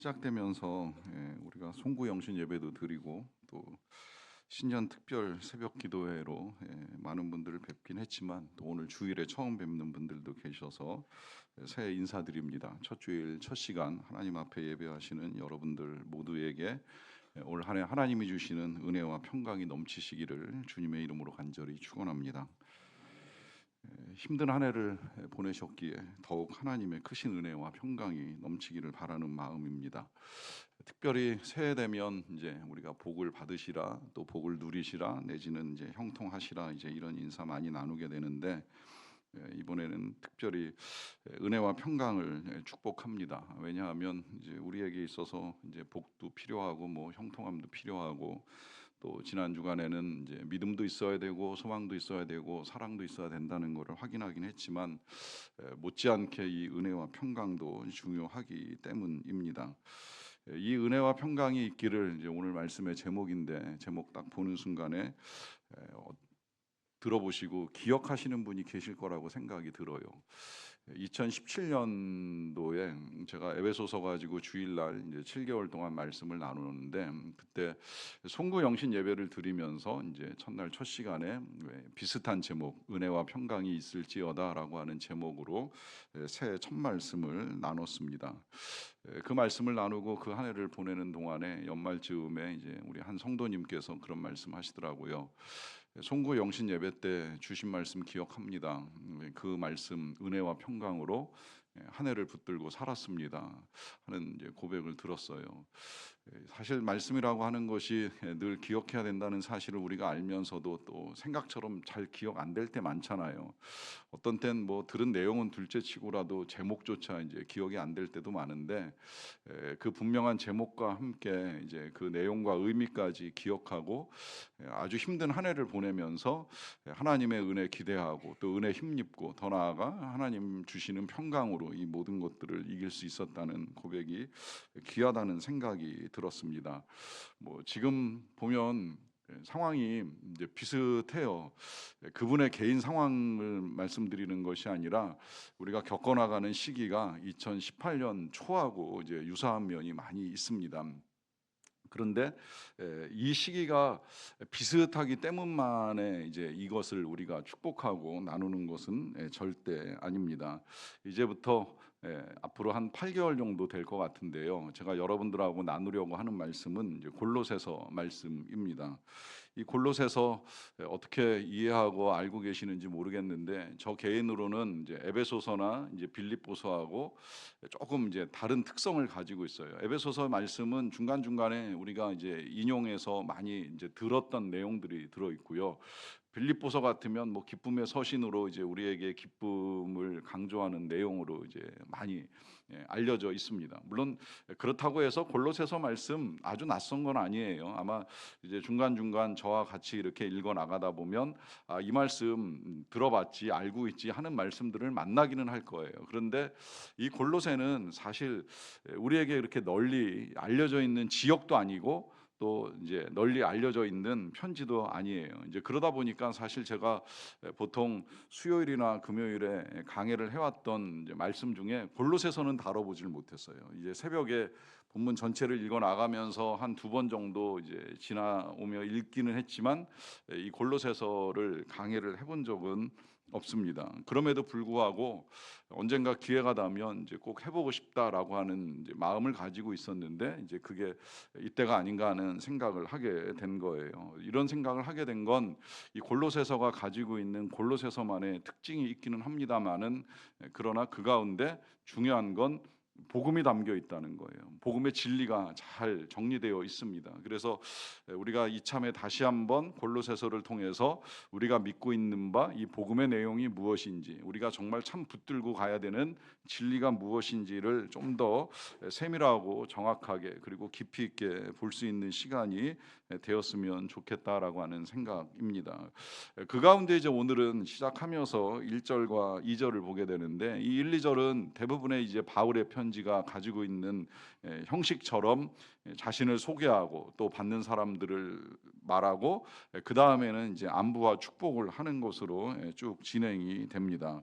시작되면서 우리가 송구 영신 예배도 드리고 또 신년 특별 새벽 기도회로 많은 분들을 뵙긴 했지만 또 오늘 주일에 처음 뵙는 분들도 계셔서 새해 인사드립니다. 첫 주일 첫 시간 하나님 앞에 예배하시는 여러분들 모두에게 올 한 해 하나님이 주시는 은혜와 평강이 넘치시기를 주님의 이름으로 간절히 축원합니다. 힘든 한 해를 보내셨기에 더욱 하나님의 크신 은혜와 평강이 넘치기를 바라는 마음입니다. 특별히 새해 되면 이제 우리가 복을 받으시라, 또 복을 누리시라, 내지는 이제 형통하시라, 이제 이런 인사 많이 나누게 되는데 이번에는 특별히 은혜와 평강을 축복합니다. 왜냐하면 이제 우리에게 있어서 이제 복도 필요하고 뭐 형통함도 필요하고 또 지난 주간에는 이제 믿음도 있어야 되고 소망도 있어야 되고 사랑도 있어야 된다는 것을 확인하긴 했지만 못지않게 이 은혜와 평강도 중요하기 때문입니다. 이 은혜와 평강이 있기를 이제 오늘 말씀의 제목인데 제목 딱 보는 순간에 들어보시고 기억하시는 분이 계실 거라고 생각이 들어요. 2017년도에 제가 에베소서 가지고 주일날 이제 7개월 동안 말씀을 나누는데 그때 송구 영신 예배를 드리면서 이제 첫날 첫 시간에 비슷한 제목 은혜와 평강이 있을지어다라고 하는 제목으로 새해 첫 말씀을 나눴습니다. 그 말씀을 나누고 그 한 해를 보내는 동안에 연말 즈음에 이제 우리 한 성도님께서 그런 말씀하시더라고요. 송구 영신 예배 때 주신 말씀 기억합니다. 그 말씀 은혜와 평강으로 한 해를 붙들고 살았습니다 하는 이제 고백을 들었어요. 사실 말씀이라고 하는 것이 늘 기억해야 된다는 사실을 우리가 알면서도 또 생각처럼 잘 기억 안 될 때 많잖아요. 어떤 땐 뭐 들은 내용은 둘째치고라도 제목조차 이제 기억이 안 될 때도 많은데 그 분명한 제목과 함께 이제 그 내용과 의미까지 기억하고 아주 힘든 한 해를 보내면서 하나님의 은혜 기대하고 또 은혜 힘입고 더 나아가 하나님 주시는 평강으로 이 모든 것들을 이길 수 있었다는 고백이 귀하다는 생각이 들었습니다. 뭐 지금 보면 상황이 이제 비슷해요. 그분의 개인 상황을 말씀드리는 것이 아니라 우리가 겪어나가는 시기가 2018년 초하고 이제 유사한 면이 많이 있습니다. 그런데 이 시기가 비슷하기 때문만에 이제 이것을 우리가 축복하고 나누는 것은 절대 아닙니다. 이제부터 앞으로 한 8개월 정도 될 것 같은데요. 제가 여러분들하고 나누려고 하는 말씀은 이제 골로새서 말씀입니다. 이 골로새서 어떻게 이해하고 알고 계시는지 모르겠는데 저 개인으로는 이제 에베소서나 이제 빌립보서하고 조금 이제 다른 특성을 가지고 있어요. 에베소서 말씀은 중간 중간에 우리가 이제 인용해서 많이 이제 들었던 내용들이 들어 있고요. 빌립보서 같으면 뭐 기쁨의 서신으로 이제 우리에게 기쁨을 강조하는 내용으로 이제 많이 알려져 있습니다. 물론 그렇다고 해서 골로새서 말씀 아주 낯선 건 아니에요. 아마 이제 중간 중간 저와 같이 이렇게 읽어 나가다 보면 이 말씀 들어봤지 알고 있지 하는 말씀들을 만나기는 할 거예요. 그런데 이 골로새는 사실 우리에게 이렇게 널리 알려져 있는 지역도 아니고 또 이제 널리 알려져 있는 편지도 아니에요. 이제 그러다 보니까 사실 제가 보통 수요일이나 금요일에 강해를 해왔던 이제 말씀 중에 골로새서는 다뤄보질 못했어요. 이제 새벽에 본문 전체를 읽어 나가면서 한 두 번 정도 이제 지나오며 읽기는 했지만 이 골로새서를 강해를 해본 적은 없습니다. 그럼에도 불구하고 언젠가 기회가 되면 이제 꼭 해보고 싶다라고 하는 이제 마음을 가지고 있었는데 이제 그게 이때가 아닌가 하는 생각을 하게 된 거예요. 이런 생각을 하게 된 건 이 골로새서가 가지고 있는 골로새서만의 특징이 있기는 합니다만은 그러나 그 가운데 중요한 건 복음이 담겨 있다는 거예요. 복음의 진리가 잘 정리되어 있습니다. 그래서 우리가 이참에 다시 한번 골로새서를 통해서 우리가 믿고 있는 바 이 복음의 내용이 무엇인지, 우리가 정말 참 붙들고 가야 되는 진리가 무엇인지를 좀 더 세밀하고 정확하게 그리고 깊이 있게 볼 수 있는 시간이 되었으면 좋겠다라고 하는 생각입니다. 그 가운데 이제 오늘은 시작하면서 1절과 2절을 보게 되는데 이 1, 2절은 대부분의 이제 바울의 편지가 가지고 있는 형식처럼 자신을 소개하고 또 받는 사람들을 말하고 그 다음에는 이제 안부와 축복을 하는 것으로 쭉 진행이 됩니다.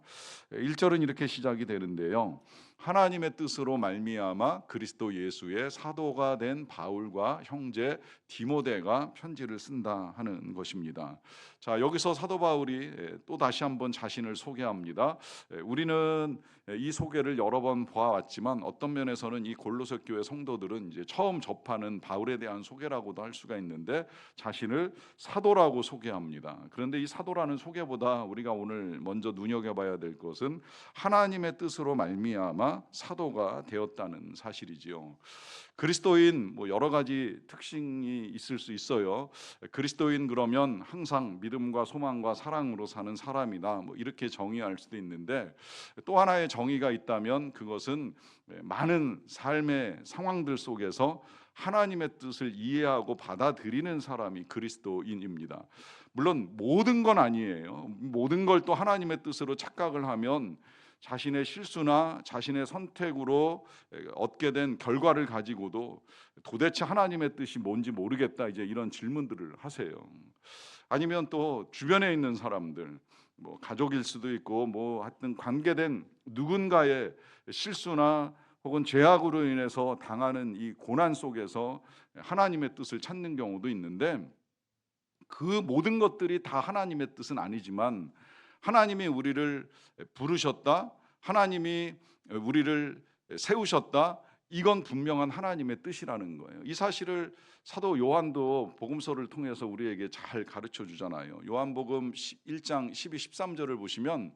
1절은 이렇게 시작이 되는데요. 하나님의 뜻으로 말미암아 그리스도 예수의 사도가 된 바울과 형제 디모데가 편지를 쓴다 하는 것입니다. 자, 여기서 사도 바울이 또 다시 한번 자신을 소개합니다. 우리는 이 소개를 여러 번 보아왔지만 어떤 면에서는 이 골로새 교회 성도들은 이제 처음 접하는 바울에 대한 소개라고도 할 수가 있는데 자신을 사도라고 소개합니다. 그런데 이 사도라는 소개보다 우리가 오늘 먼저 눈여겨봐야 될 것은 하나님의 뜻으로 말미암아 사도가 되었다는 사실이지요. 그리스도인 여러 가지 특징이 있을 수 있어요. 그리스도인 그러면 항상 믿음과 소망과 사랑으로 사는 사람이다. 이렇게 정의할 수도 있는데 또 하나의 정의가 있다면 그것은 많은 삶의 상황들 속에서 하나님의 뜻을 이해하고 받아들이는 사람이 그리스도인입니다. 물론 모든 건 아니에요. 모든 걸 또 하나님의 뜻으로 착각을 하면 자신의 실수나 자신의 선택으로 얻게 된 결과를 가지고도 도대체 하나님의 뜻이 뭔지 모르겠다 이제 이런 질문들을 하세요. 아니면 또 주변에 있는 사람들 가족일 수도 있고 하여튼 관계된 누군가의 실수나 혹은 죄악으로 인해서 당하는 이 고난 속에서 하나님의 뜻을 찾는 경우도 있는데 그 모든 것들이 다 하나님의 뜻은 아니지만 하나님이 우리를 부르셨다, 하나님이 우리를 세우셨다, 이건 분명한 하나님의 뜻이라는 거예요. 이 사실을 사도 요한도 복음서를 통해서 우리에게 잘 가르쳐 주잖아요. 요한복음 1장 12, 13절을 보시면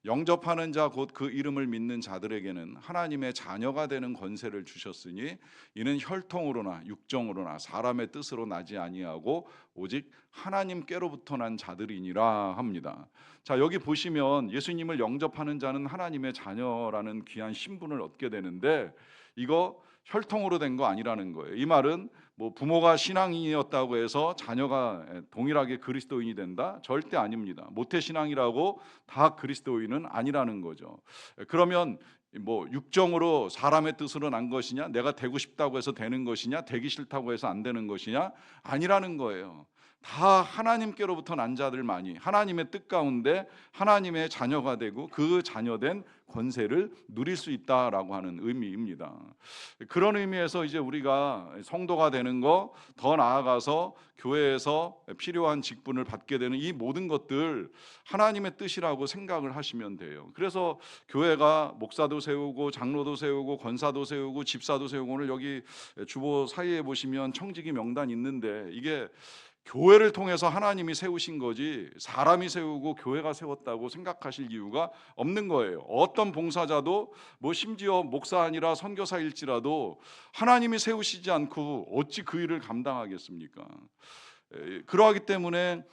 영접하는 자 곧 그 이름을 믿는 자들에게는 하나님의 자녀가 되는 권세를 주셨으니 이는 혈통으로나 육정으로나 사람의 뜻으로 나지 아니하고 오직 하나님께로부터 난 자들이니라 합니다. 자, 여기 보시면 예수님을 영접하는 자는 하나님의 자녀라는 귀한 신분을 얻게 되는데 이거 혈통으로 된 거 아니라는 거예요. 이 말은 부모가 신앙인이었다고 해서 자녀가 동일하게 그리스도인이 된다? 절대 아닙니다. 모태신앙이라고 다 그리스도인은 아니라는 거죠. 그러면 육정으로 사람의 뜻으로 난 것이냐, 내가 되고 싶다고 해서 되는 것이냐, 되기 싫다고 해서 안 되는 것이냐, 아니라는 거예요. 다 하나님께로부터 난 자들만이 하나님의 뜻 가운데 하나님의 자녀가 되고 그 자녀된 권세를 누릴 수 있다라고 하는 의미입니다. 그런 의미에서 이제 우리가 성도가 되는 거, 더 나아가서 교회에서 필요한 직분을 받게 되는 이 모든 것들 하나님의 뜻이라고 생각을 하시면 돼요. 그래서 교회가 목사도 세우고 장로도 세우고 권사도 세우고 집사도 세우고 오늘 여기 주보 사이에 보시면 청지기 명단 있는데 이게 교회를 통해서 하나님이 세우신 거지 사람이 세우고 교회가 세웠다고 생각하실 이유가 없는 거예요. 어떤 봉사자도 심지어 목사 아니라 선교사일지라도 하나님이 세우시지 않고 어찌 그 일을 감당하겠습니까? 그러하기 때문에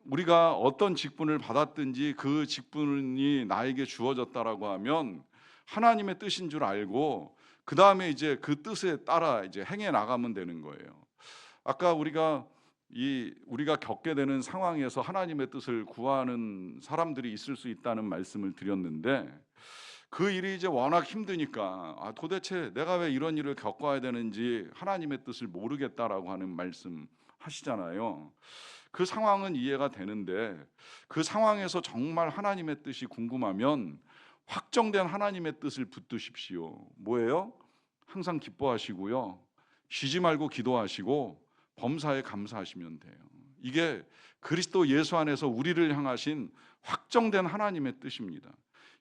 우리가 어떤 직분을 받았든지 그 직분이 나에게 주어졌다라고 하면 하나님의 뜻인 줄 알고 그 다음에 이제 그 뜻에 따라 이제 행해 나가면 되는 거예요. 아까 우리가 겪게 되는 상황에서 하나님의 뜻을 구하는 사람들이 있을 수 있다는 말씀을 드렸는데 그 일이 이제 워낙 힘드니까 도대체 내가 왜 이런 일을 겪어야 되는지 하나님의 뜻을 모르겠다라고 하는 말씀 하시잖아요. 그 상황은 이해가 되는데 그 상황에서 정말 하나님의 뜻이 궁금하면 확정된 하나님의 뜻을 붙드십시오. 뭐예요? 항상 기뻐하시고요. 쉬지 말고 기도하시고 범사에 감사하시면 돼요. 이게 그리스도 예수 안에서 우리를 향하신 확정된 하나님의 뜻입니다.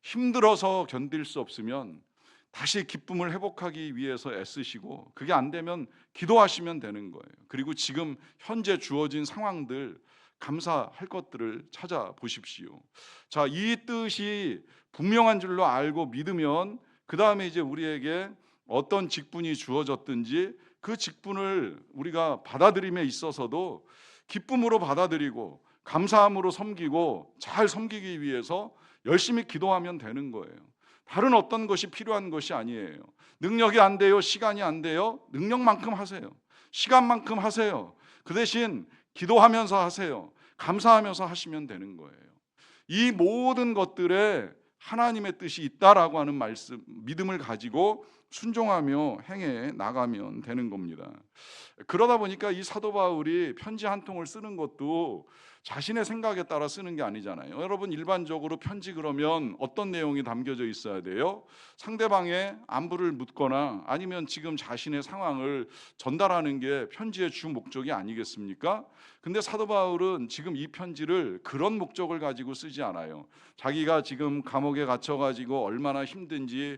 힘들어서 견딜 수 없으면 다시 기쁨을 회복하기 위해서 애쓰시고 그게 안 되면 기도하시면 되는 거예요. 그리고 지금 현재 주어진 상황들 감사할 것들을 찾아보십시오. 자, 이 뜻이 분명한 줄로 알고 믿으면 그 다음에 이제 우리에게 어떤 직분이 주어졌든지 그 직분을 우리가 받아들임에 있어서도 기쁨으로 받아들이고 감사함으로 섬기고 잘 섬기기 위해서 열심히 기도하면 되는 거예요. 다른 어떤 것이 필요한 것이 아니에요. 능력이 안 돼요? 시간이 안 돼요? 능력만큼 하세요. 시간만큼 하세요. 그 대신 기도하면서 하세요. 감사하면서 하시면 되는 거예요. 이 모든 것들에 하나님의 뜻이 있다라고 하는 말씀, 믿음을 가지고 순종하며 행해 나가면 되는 겁니다. 그러다 보니까 이 사도 바울이 편지 한 통을 쓰는 것도 자신의 생각에 따라 쓰는 게 아니잖아요. 여러분, 일반적으로 편지 그러면 어떤 내용이 담겨져 있어야 돼요? 상대방의 안부를 묻거나 아니면 지금 자신의 상황을 전달하는 게 편지의 주 목적이 아니겠습니까? 근데 사도 바울은 지금 이 편지를 그런 목적을 가지고 쓰지 않아요. 자기가 지금 감옥에 갇혀가지고 얼마나 힘든지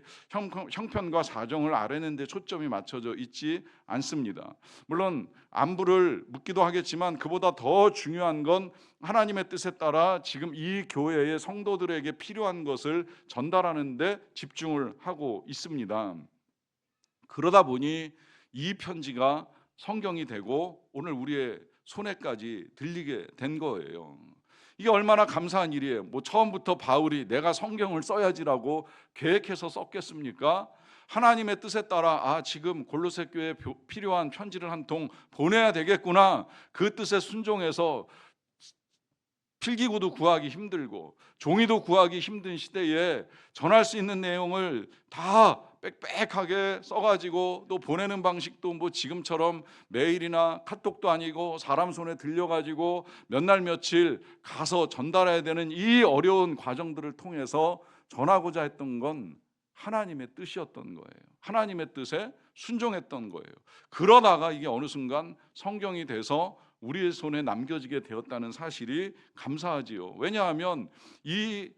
형편과 사정을 아뢰는 데 초점이 맞춰져 있지 않습니다. 물론 안부를 묻기도 하겠지만 그보다 더 중요한 건 하나님의 뜻에 따라 지금 이 교회의 성도들에게 필요한 것을 전달하는 데 집중을 하고 있습니다. 그러다 보니 이 편지가 성경이 되고 오늘 우리의 손에까지 들리게 된 거예요. 이게 얼마나 감사한 일이에요. 뭐 처음부터 바울이 내가 성경을 써야지라고 계획해서 썼겠습니까? 하나님의 뜻에 따라 지금 골로새 교회에 필요한 편지를 한 통 보내야 되겠구나. 그 뜻에 순종해서 필기구도 구하기 힘들고 종이도 구하기 힘든 시대에 전할 수 있는 내용을 다 빽빽하게 써가지고 또 보내는 방식도 뭐 지금처럼 메일이나 카톡도 아니고 사람 손에 들려가지고 몇 날 며칠 가서 전달해야 되는 이 어려운 과정들을 통해서 전하고자 했던 건 하나님의 뜻이었던 거예요. 하나님의 뜻에 순종했던 거예요. 그러다가 이게 어느 순간 성경이 돼서 우리의 손에 남겨지게 되었다는 사실이 감사하지요. 왜냐하면 이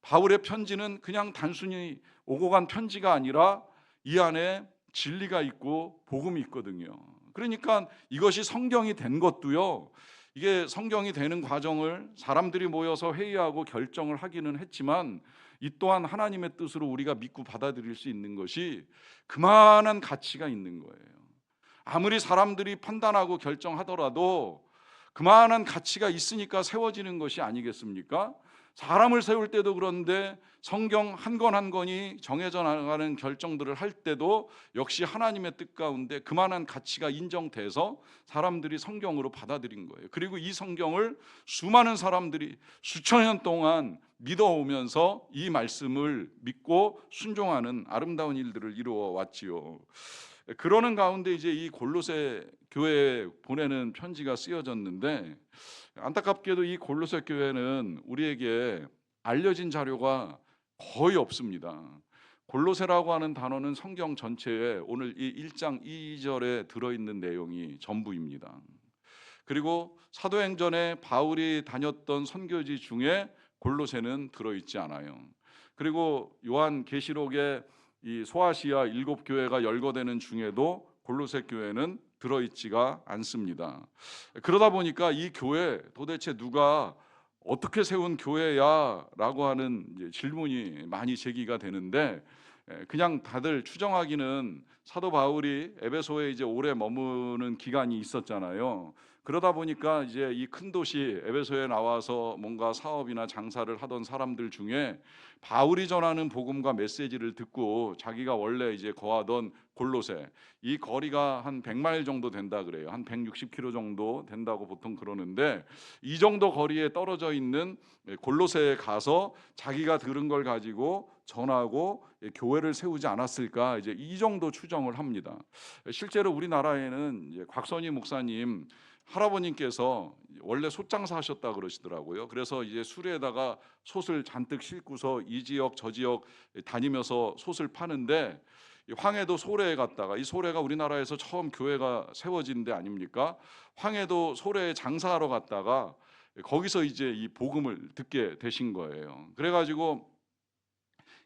바울의 편지는 그냥 단순히 오고 간 편지가 아니라 이 안에 진리가 있고 복음이 있거든요. 그러니까 이것이 성경이 된 것도요, 이게 성경이 되는 과정을 사람들이 모여서 회의하고 결정을 하기는 했지만 이 또한 하나님의 뜻으로 우리가 믿고 받아들일 수 있는 것이 그만한 가치가 있는 거예요. 아무리 사람들이 판단하고 결정하더라도 그만한 가치가 있으니까 세워지는 것이 아니겠습니까? 사람을 세울 때도 그런데 성경 한 권 한 권이 정해져 나가는 결정들을 할 때도 역시 하나님의 뜻 가운데 그만한 가치가 인정돼서 사람들이 성경으로 받아들인 거예요. 그리고 이 성경을 수많은 사람들이 수천 년 동안 믿어오면서 이 말씀을 믿고 순종하는 아름다운 일들을 이루어 왔지요. 그러는 가운데 이제 이 골로새 교회에 보내는 편지가 쓰여졌는데, 안타깝게도 이 골로새 교회는 우리에게 알려진 자료가 거의 없습니다. 골로새라고 하는 단어는 성경 전체에 오늘 이 1장 2절에 들어있는 내용이 전부입니다. 그리고 사도행전에 바울이 다녔던 선교지 중에 골로새는 들어있지 않아요. 그리고 요한계시록에 이 소아시아 7교회가 열거되는 중에도 골로새 교회는 들어있지가 않습니다. 그러다 보니까 이 교회 도대체 누가 어떻게 세운 교회야? 라고 하는 질문이 많이 제기가 되는데, 그냥 다들 추정하기는 사도 바울이 에베소에 이제 오래 머무는 기간이 있었잖아요. 그러다 보니까 이제 이 큰 도시 에베소에 나와서 뭔가 사업이나 장사를 하던 사람들 중에 바울이 전하는 복음과 메시지를 듣고 자기가 원래 이제 거하던 골로새, 이 거리가 한 100마일 정도 된다 그래요. 한 160km 정도 된다고 보통 그러는데, 이 정도 거리에 떨어져 있는 골로새에 가서 자기가 들은 걸 가지고 전하고 교회를 세우지 않았을까, 이제 이 정도 추정을 합니다. 실제로 우리나라에는 이제 곽선희 목사님 할아버님께서 원래 솥장사 하셨다 그러시더라고요. 그래서 이제 수레에다가 솥을 잔뜩 싣고서 이 지역 저 지역 다니면서 솥을 파는데, 황해도 소래에 갔다가, 이 소래가 우리나라에서 처음 교회가 세워진 데 아닙니까? 황해도 소래에 장사하러 갔다가 거기서 이제 이 복음을 듣게 되신 거예요. 그래가지고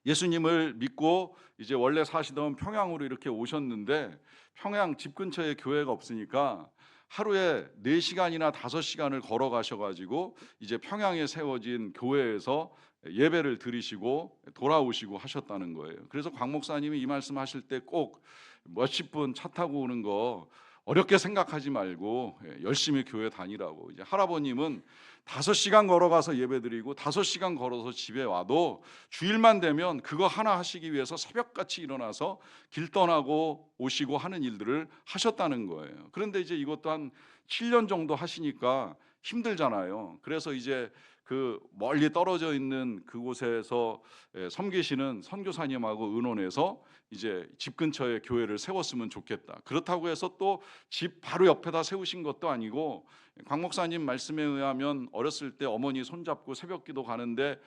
예수님을 믿고 이제 원래 사시던 평양으로 이렇게 오셨는데, 평양 집 근처에 교회가 없으니까 하루에 4시간이나 5시간을 걸어 가셔가지고 이제 평양에 세워진 교회에서 예배를 드리시고 돌아오시고 하셨다는 거예요. 그래서 곽 목사님이 이 말씀하실 때 꼭 몇십 분 차 타고 오는 거 어렵게 생각하지 말고 열심히 교회 다니라고. 이제 할아버님은 5시간 걸어가서 예배드리고 5시간 걸어서 집에 와도 주일만 되면 그거 하나 하시기 위해서 새벽같이 일어나서 길 떠나고 오시고 하는 일들을 하셨다는 거예요. 그런데 이제 이것도 한 7년 정도 하시니까 힘들잖아요. 그래서 이제 그 멀리 떨어져 있는 그곳에서 섬기시는 선교사님하고 의논해서 이제 집 근처에 교회를 세웠으면 좋겠다. 그렇다고 해서 또 집 바로 옆에다 세우신 것도 아니고, 곽 목사님 말씀에 의하면 어렸을 때 어머니 손잡고 새벽기도 가는데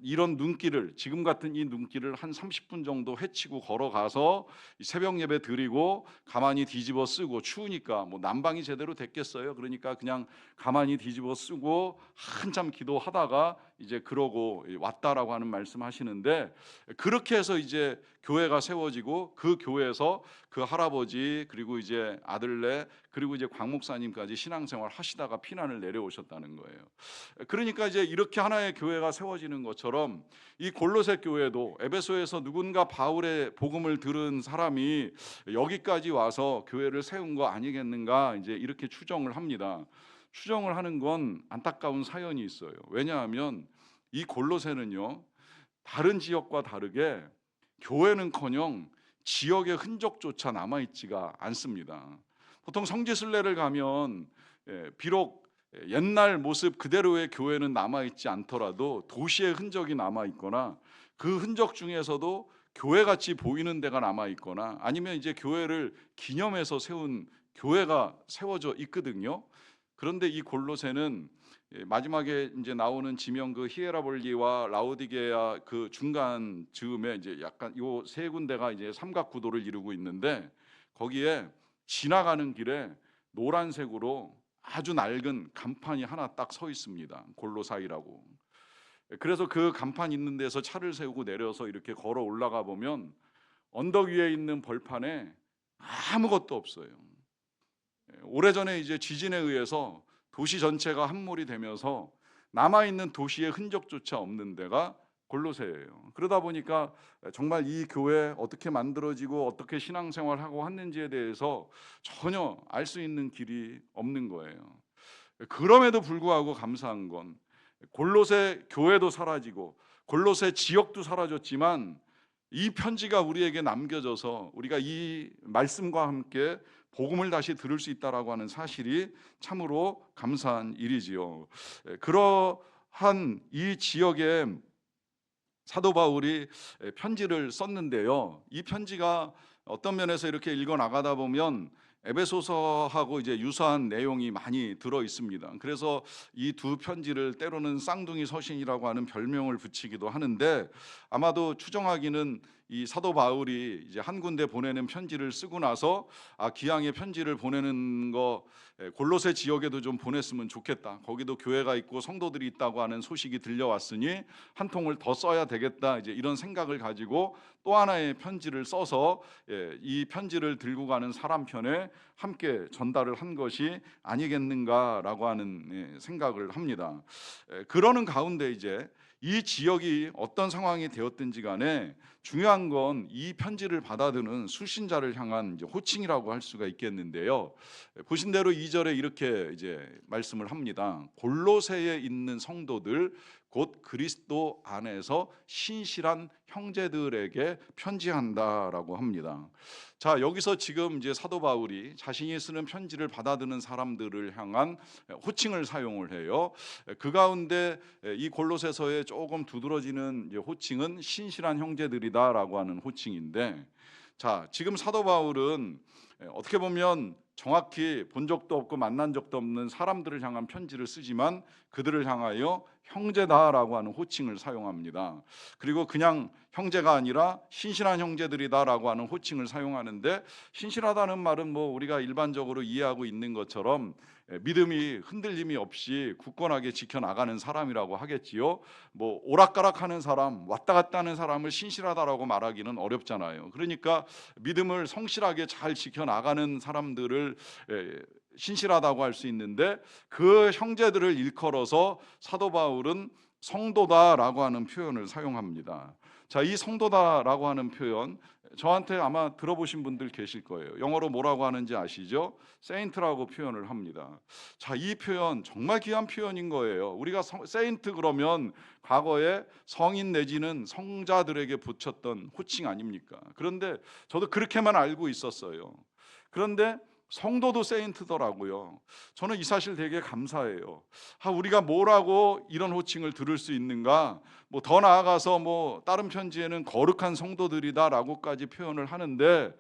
이런 눈길을, 지금 같은 이 눈길을 한 30분 정도 헤치고 걸어가서 새벽 예배 드리고 가만히 뒤집어 쓰고, 추우니까 뭐 난방이 제대로 됐겠어요. 그러니까 그냥 가만히 뒤집어 쓰고 한참 기도하다가 이제 그러고 왔다라고 하는 말씀하시는데, 그렇게 해서 이제 교회가 세워지고 그 교회에서 그 할아버지 그리고 이제 아들네 그리고 이제 곽 목사님까지 신앙생활 하시다가 피난을 내려오셨다는 거예요. 그러니까 이제 이렇게 하나의 교회가 세워지는 것처럼 이 골로새 교회도 에베소에서 누군가 바울의 복음을 들은 사람이 여기까지 와서 교회를 세운 거 아니겠는가, 이제 이렇게 추정을 합니다. 추정을 하는 건 안타까운 사연이 있어요. 왜냐하면 이 골로새는요, 다른 지역과 다르게 교회는커녕 지역의 흔적조차 남아있지가 않습니다. 보통 성지순례를 가면 비록 옛날 모습 그대로의 교회는 남아있지 않더라도 도시의 흔적이 남아있거나 그 흔적 중에서도 교회같이 보이는 데가 남아있거나 아니면 이제 교회를 기념해서 세운 교회가 세워져 있거든요. 그런데 이 골로새는 마지막에 이제 나오는 지명 그 히에라볼리와 라오디게아 그 중간 즈음에 이제 약간 요 세 군데가 이제 삼각 구도를 이루고 있는데, 거기에 지나가는 길에 노란색으로 아주 낡은 간판이 하나 딱 서 있습니다. 골로사이라고. 그래서 그 간판 있는 데서 차를 세우고 내려서 이렇게 걸어 올라가 보면 언덕 위에 있는 벌판에 아무것도 없어요. 오래전에 이제 지진에 의해서 도시 전체가 함몰이 되면서 남아있는 도시의 흔적조차 없는 데가 골로새예요. 그러다 보니까 정말 이 교회 어떻게 만들어지고 어떻게 신앙생활하고 했는지에 대해서 전혀 알 수 있는 길이 없는 거예요. 그럼에도 불구하고 감사한 건 골로새 교회도 사라지고 골로새 지역도 사라졌지만 이 편지가 우리에게 남겨져서 우리가 이 말씀과 함께 복음을 다시 들을 수 있다라고 하는 사실이 참으로 감사한 일이지요. 그러한 이 지역에 사도 바울이 편지를 썼는데요. 이 편지가 어떤 면에서 이렇게 읽어 나가다 보면 에베소서하고 이제 유사한 내용이 많이 들어 있습니다. 그래서 이 두 편지를 때로는 쌍둥이 서신이라고 하는 별명을 붙이기도 하는데, 아마도 추정하기는 이 사도 바울이 이제 한 군데 보내는 편지를 쓰고 나서 기왕에 편지를 보내는 거 골로새 지역에도 좀 보냈으면 좋겠다. 거기도 교회가 있고 성도들이 있다고 하는 소식이 들려왔으니 한 통을 더 써야 되겠다. 이제 이런 생각을 가지고 또 하나의 편지를 써서 이 편지를 들고 가는 사람 편에 함께 전달을 한 것이 아니겠는가라고 하는 생각을 합니다. 그러는 가운데 이제 이 지역이 어떤 상황이 되었든지 간에 중요한 건 이 편지를 받아드는 수신자를 향한 이제 호칭이라고 할 수가 있겠는데요. 보신 대로 2절에 이렇게 이제 말씀을 합니다. 골로새에 있는 성도들 곧 그리스도 안에서 신실한 형제들에게 편지한다라고 합니다. 자, 여기서 지금 이제 사도 바울이 자신이 쓰는 편지를 받아드는 사람들을 향한 호칭을 사용을 해요. 그 가운데 이 골로새서에 조금 두드러지는 호칭은 신실한 형제들이다라고 하는 호칭인데, 자, 지금 사도 바울은 어떻게 보면 정확히 본 적도 없고 만난 적도 없는 사람들을 향한 편지를 쓰지만 그들을 향하여 형제다라고 하는 호칭을 사용합니다. 그리고 그냥 형제가 아니라 신실한 형제들이다라고 하는 호칭을 사용하는데, 신실하다는 말은 뭐 우리가 일반적으로 이해하고 있는 것처럼 믿음이 흔들림이 없이 굳건하게 지켜나가는 사람이라고 하겠지요. 뭐 오락가락하는 사람, 왔다 갔다 하는 사람을 신실하다라고 말하기는 어렵잖아요. 그러니까 믿음을 성실하게 잘 지켜나가는 사람들을 신실하다고 할 수 있는데, 그 형제들을 일컬어서 사도 바울은 성도다라고 하는 표현을 사용합니다. 자, 이 성도다라고 하는 표현 저한테 아마 들어보신 분들 계실 거예요. 영어로 뭐라고 하는지 아시죠? 세인트라고 표현을 합니다. 자, 이 표현 정말 귀한 표현인 거예요. 우리가 세인트 그러면 과거에 성인 내지는 성자들에게 붙였던 호칭 아닙니까? 그런데 저도 그렇게만 알고 있었어요. 그런데 성도도 세인트더라고요. 저는 이 사실 되게 감사해요. 우리가 뭐라고 이런 호칭을 들을 수 있는가? 뭐 더 나아가서 뭐 다른 편지에는 거룩한 성도들이다라고까지 표현을 하는데,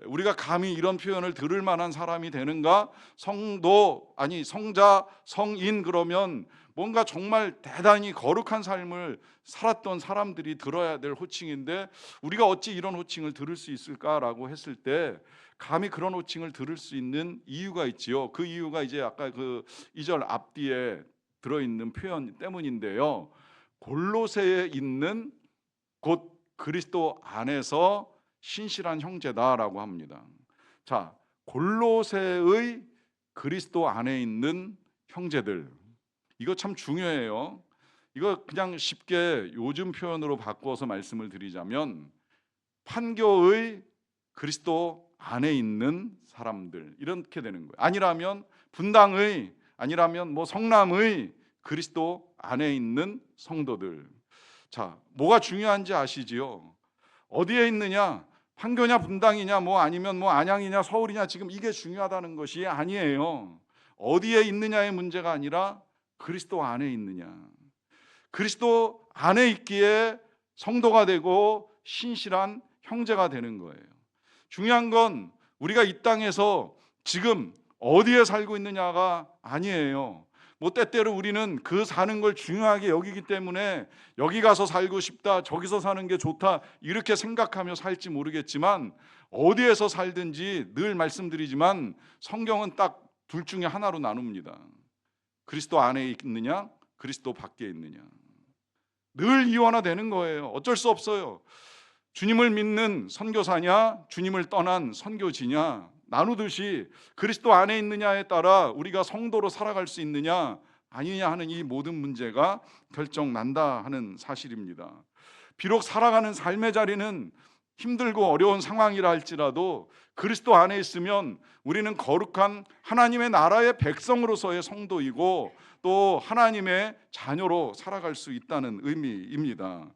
우리가 감히 이런 표현을 들을 만한 사람이 되는가? 성도, 아니 성자, 성인, 그러면 뭔가 정말 대단히 거룩한 삶을 살았던 사람들이 들어야 될 호칭인데, 우리가 어찌 이런 호칭을 들을 수 있을까라고 했을 때, 감히 그런 호칭을 들을 수 있는 이유가 있지요. 그 이유가 이제 아까 그 2절 앞뒤에 들어있는 표현 때문인데요. 골로새에 있는 곧 그리스도 안에서 신실한 형제다라고 합니다. 자, 골로새의 그리스도 안에 있는 형제들, 이거 참 중요해요. 이거 그냥 쉽게 요즘 표현으로 바꿔서 말씀을 드리자면, 판교의 그리스도 안에 있는 사람들, 이렇게 되는 거예요. 아니라면 분당의, 아니라면 뭐 성남의 그리스도 안에 있는 성도들. 자, 뭐가 중요한지 아시지요? 어디에 있느냐? 판교냐 분당이냐 뭐 아니면 뭐 안양이냐 서울이냐, 지금 이게 중요하다는 것이 아니에요. 어디에 있느냐의 문제가 아니라 그리스도 안에 있느냐. 그리스도 안에 있기에 성도가 되고 신실한 형제가 되는 거예요. 중요한 건 우리가 이 땅에서 지금 어디에 살고 있느냐가 아니에요. 뭐 때때로 우리는 그 사는 걸 중요하게 여기기 때문에 여기 가서 살고 싶다, 저기서 사는 게 좋다, 이렇게 생각하며 살지 모르겠지만, 어디에서 살든지 늘 말씀드리지만 성경은 딱 둘 중에 하나로 나눕니다. 그리스도 안에 있느냐, 그리스도 밖에 있느냐. 늘 이원화되는 거예요. 어쩔 수 없어요. 주님을 믿는 선교사냐, 주님을 떠난 선교지냐, 나누듯이 그리스도 안에 있느냐에 따라 우리가 성도로 살아갈 수 있느냐 아니냐 하는 이 모든 문제가 결정난다 하는 사실입니다. 비록 살아가는 삶의 자리는 힘들고 어려운 상황이라 할지라도 그리스도 안에 있으면 우리는 거룩한 하나님의 나라의 백성으로서의 성도이고 또 하나님의 자녀로 살아갈 수 있다는 의미입니다.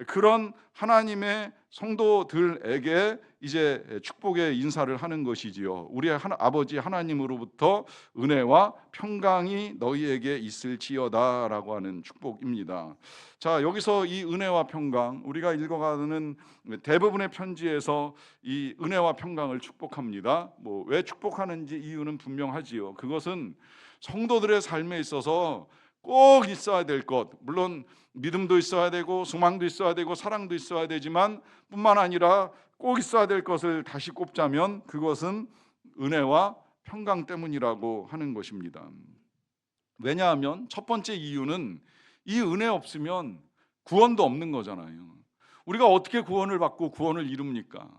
그런 하나님의 성도들에게 이제 축복의 인사를 하는 것이지요. 우리 아버지 하나님으로부터 은혜와 평강이 너희에게 있을지어다라고 하는 축복입니다. 자, 여기서 이 은혜와 평강, 우리가 읽어가는 대부분의 편지에서 이 은혜와 평강을 축복합니다. 뭐 왜 축복하는지 이유는 분명하지요. 그것은 성도들의 삶에 있어서 꼭 있어야 될 것, 물론 믿음도 있어야 되고 소망도 있어야 되고 사랑도 있어야 되지만 뿐만 아니라 꼭 있어야 될 것을 다시 꼽자면 그것은 은혜와 평강 때문이라고 하는 것입니다. 왜냐하면 첫 번째 이유는 이 은혜 없으면 구원도 없는 거잖아요. 우리가 어떻게 구원을 받고 구원을 이룹니까?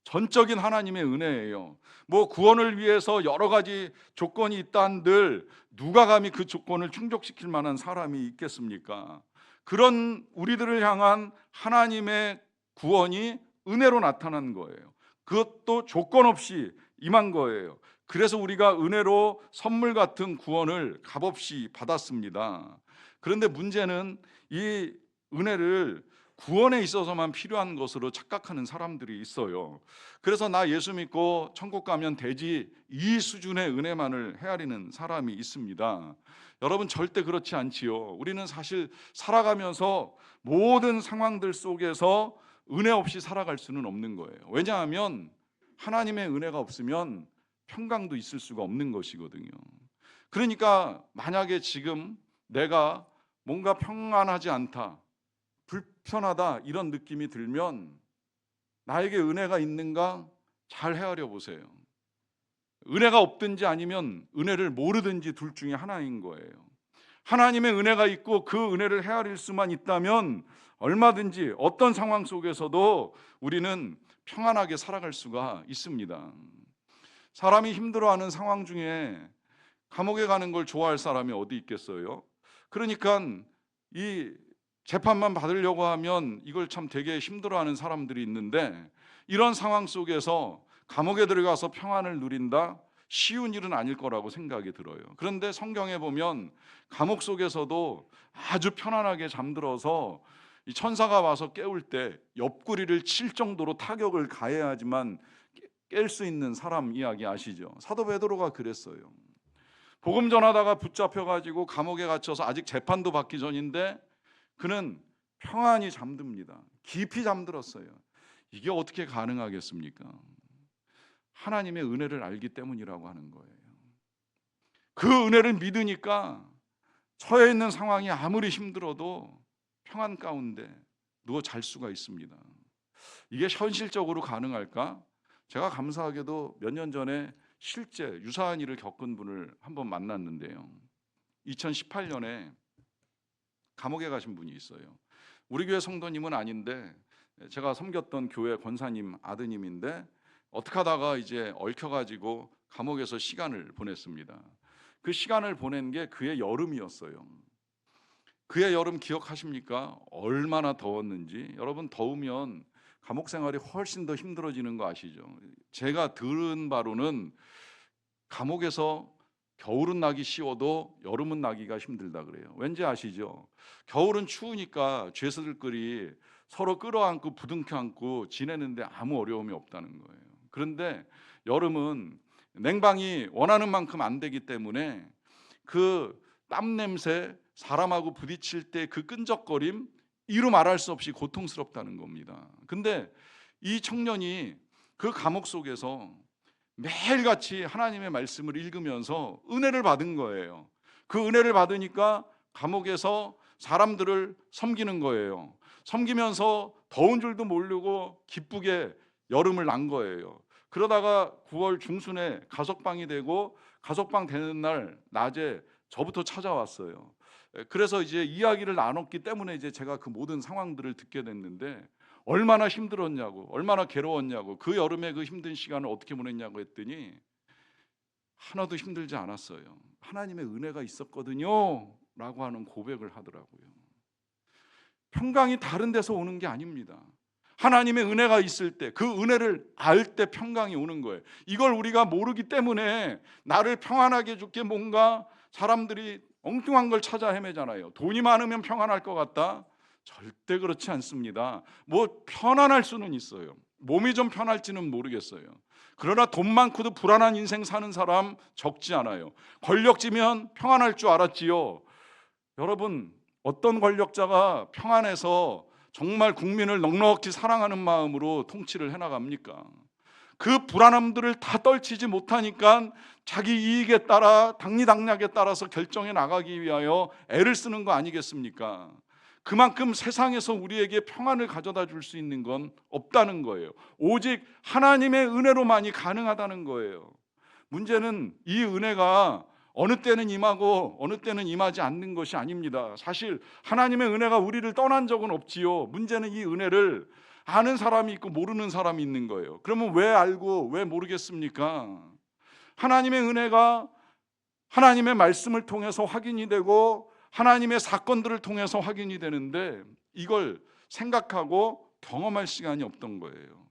전적인 하나님의 은혜예요. 뭐 구원을 위해서 여러 가지 조건이 있다 한들 누가 감히 그 조건을 충족시킬 만한 사람이 있겠습니까? 그런 우리들을 향한 하나님의 구원이 은혜로 나타난 거예요. 그것도 조건 없이 임한 거예요. 그래서 우리가 은혜로 선물 같은 구원을 값없이 받았습니다. 그런데 문제는 이 은혜를 구원에 있어서만 필요한 것으로 착각하는 사람들이 있어요. 그래서 나 예수 믿고 천국 가면 되지, 이 수준의 은혜만을 헤아리는 사람이 있습니다. 여러분, 절대 그렇지 않지요. 우리는 사실 살아가면서 모든 상황들 속에서 은혜 없이 살아갈 수는 없는 거예요. 왜냐하면 하나님의 은혜가 없으면 평강도 있을 수가 없는 것이거든요. 그러니까 만약에 지금 내가 뭔가 평안하지 않다, 불편하다, 이런 느낌이 들면 나에게 은혜가 있는가 잘 헤아려 보세요. 은혜가 없든지 아니면 은혜를 모르든지 둘 중에 하나인 거예요. 하나님의 은혜가 있고 그 은혜를 헤아릴 수만 있다면 얼마든지 어떤 상황 속에서도 우리는 평안하게 살아갈 수가 있습니다. 사람이 힘들어하는 상황 중에 감옥에 가는 걸 좋아할 사람이 어디 있겠어요? 그러니까 이 재판만 받으려고 하면 이걸 참 되게 힘들어하는 사람들이 있는데, 이런 상황 속에서 감옥에 들어가서 평안을 누린다? 쉬운 일은 아닐 거라고 생각이 들어요. 그런데 성경에 보면 감옥 속에서도 아주 편안하게 잠들어서 이 천사가 와서 깨울 때 옆구리를 칠 정도로 타격을 가해야지만 깰 수 있는 사람 이야기 아시죠? 사도 베드로가 그랬어요. 복음 전하다가 붙잡혀 가지고 감옥에 갇혀서 아직 재판도 받기 전인데 그는 평안히 잠듭니다. 깊이 잠들었어요. 이게 어떻게 가능하겠습니까? 하나님의 은혜를 알기 때문이라고 하는 거예요. 그 은혜를 믿으니까 처해 있는 상황이 아무리 힘들어도 평안 가운데 누워 잘 수가 있습니다. 이게 현실적으로 가능할까? 제가 감사하게도 몇 년 전에 실제 유사한 일을 겪은 분을 한번 만났는데요. 2018년에 감옥에 가신 분이 있어요. 우리 교회 성도님은 아닌데 제가 섬겼던 교회 권사님 아드님인데 어떻게 하다가 이제 얽혀가지고 감옥에서 시간을 보냈습니다. 그 시간을 보낸 게 그의 여름이었어요. 그의 여름 기억하십니까? 얼마나 더웠는지. 여러분, 더우면 감옥 생활이 훨씬 더 힘들어지는 거 아시죠? 제가 들은 바로는 감옥에서 겨울은 나기 쉬워도 여름은 나기가 힘들다 그래요. 왠지 아시죠? 겨울은 추우니까 죄수들끼리 서로 끌어안고 부둥켜 안고 지내는데 아무 어려움이 없다는 거예요. 그런데 여름은 냉방이 원하는 만큼 안 되기 때문에 그 땀 냄새, 사람하고 부딪힐 때 그 끈적거림, 이루 말할 수 없이 고통스럽다는 겁니다. 근데 이 청년이 그 감옥 속에서 매일같이 하나님의 말씀을 읽으면서 은혜를 받은 거예요. 그 은혜를 받으니까 감옥에서 사람들을 섬기는 거예요. 섬기면서 더운 줄도 모르고 기쁘게 여름을 난 거예요. 그러다가 9월 중순에 가석방이 되고 가석방 되는 날 낮에 저부터 찾아왔어요. 그래서 이제 이야기를 나눴기 때문에 이제 제가 그 모든 상황들을 듣게 됐는데 얼마나 힘들었냐고, 얼마나 괴로웠냐고, 그 여름에 그 힘든 시간을 어떻게 보냈냐고 했더니 하나도 힘들지 않았어요. 하나님의 은혜가 있었거든요 라고 하는 고백을 하더라고요. 평강이 다른 데서 오는 게 아닙니다. 하나님의 은혜가 있을 때, 그 은혜를 알 때 평강이 오는 거예요. 이걸 우리가 모르기 때문에 나를 평안하게 해줄게 뭔가 사람들이 엉뚱한 걸 찾아 헤매잖아요. 돈이 많으면 평안할 것 같다? 절대 그렇지 않습니다. 뭐 편안할 수는 있어요. 몸이 좀 편할지는 모르겠어요. 그러나 돈 많고도 불안한 인생 사는 사람 적지 않아요. 권력지면 평안할 줄 알았지요. 여러분, 어떤 권력자가 평안해서 정말 국민을 넉넉히 사랑하는 마음으로 통치를 해나갑니까? 그 불안함들을 다 떨치지 못하니까 자기 이익에 따라 당리당략에 따라서 결정해 나가기 위하여 애를 쓰는 거 아니겠습니까? 그만큼 세상에서 우리에게 평안을 가져다 줄 수 있는 건 없다는 거예요. 오직 하나님의 은혜로만이 가능하다는 거예요. 문제는 이 은혜가 어느 때는 임하고 어느 때는 임하지 않는 것이 아닙니다. 사실 하나님의 은혜가 우리를 떠난 적은 없지요. 문제는 이 은혜를 아는 사람이 있고 모르는 사람이 있는 거예요. 그러면 왜 알고 왜 모르겠습니까? 하나님의 은혜가 하나님의 말씀을 통해서 확인이 되고 하나님의 사건들을 통해서 확인이 되는데 이걸 생각하고 경험할 시간이 없던 거예요.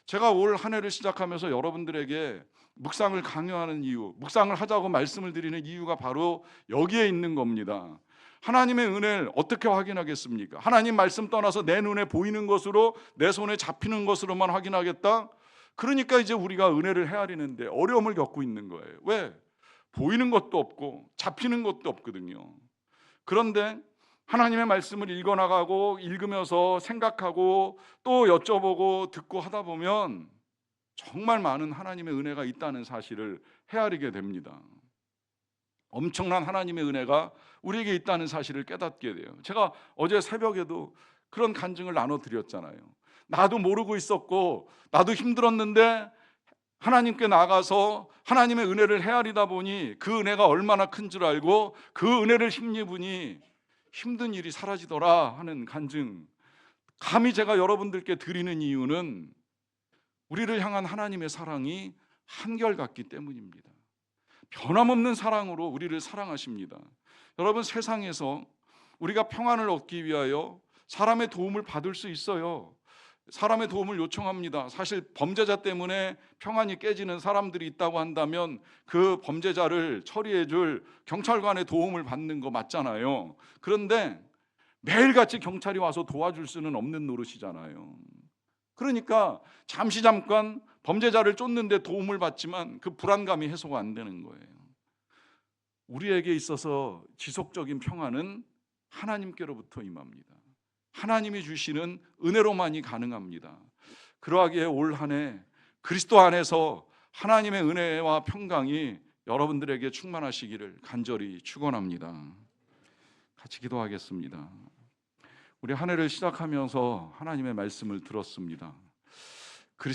제가 올 한 해를 시작하면서 여러분들에게 묵상을 강요하는 이유, 묵상을 하자고 말씀을 드리는 이유가 바로 여기에 있는 겁니다. 하나님의 은혜를 어떻게 확인하겠습니까? 하나님 말씀 떠나서 내 눈에 보이는 것으로 내 손에 잡히는 것으로만 확인하겠다? 그러니까 이제 우리가 은혜를 헤아리는데 어려움을 겪고 있는 거예요. 왜? 보이는 것도 없고 잡히는 것도 없거든요. 그런데 하나님의 말씀을 읽어나가고 읽으면서 생각하고 또 여쭤보고 듣고 하다 보면 정말 많은 하나님의 은혜가 있다는 사실을 헤아리게 됩니다. 엄청난 하나님의 은혜가 우리에게 있다는 사실을 깨닫게 돼요. 제가 어제 새벽에도 그런 간증을 나눠드렸잖아요. 나도 모르고 있었고 나도 힘들었는데 하나님께 나가서 하나님의 은혜를 헤아리다 보니 그 은혜가 얼마나 큰 줄 알고 그 은혜를 힘입으니 힘든 일이 사라지더라 하는 간증, 감히 제가 여러분들께 드리는 이유는 우리를 향한 하나님의 사랑이 한결같기 때문입니다. 변함없는 사랑으로 우리를 사랑하십니다. 여러분, 세상에서 우리가 평안을 얻기 위하여 사람의 도움을 받을 수 있어요. 사람의 도움을 요청합니다. 사실 범죄자 때문에 평안이 깨지는 사람들이 있다고 한다면 그 범죄자를 처리해 줄 경찰관의 도움을 받는 거 맞잖아요. 그런데 매일같이 경찰이 와서 도와줄 수는 없는 노릇이잖아요. 그러니까 잠깐 범죄자를 쫓는데 도움을 받지만 그 불안감이 해소가 안 되는 거예요. 우리에게 있어서 지속적인 평안은 하나님께로부터 임합니다. 하나님이 주시는 은혜로만이 가능합니다. 그러하기에 올 한 해 그리스도 안에서 하나님의 은혜와 평강이 여러분들에게 충만하시기를 간절히 축원합니다. 같이 기도하겠습니다. 우리 한 해를 시작하면서 하나님의 말씀을 들었습니다.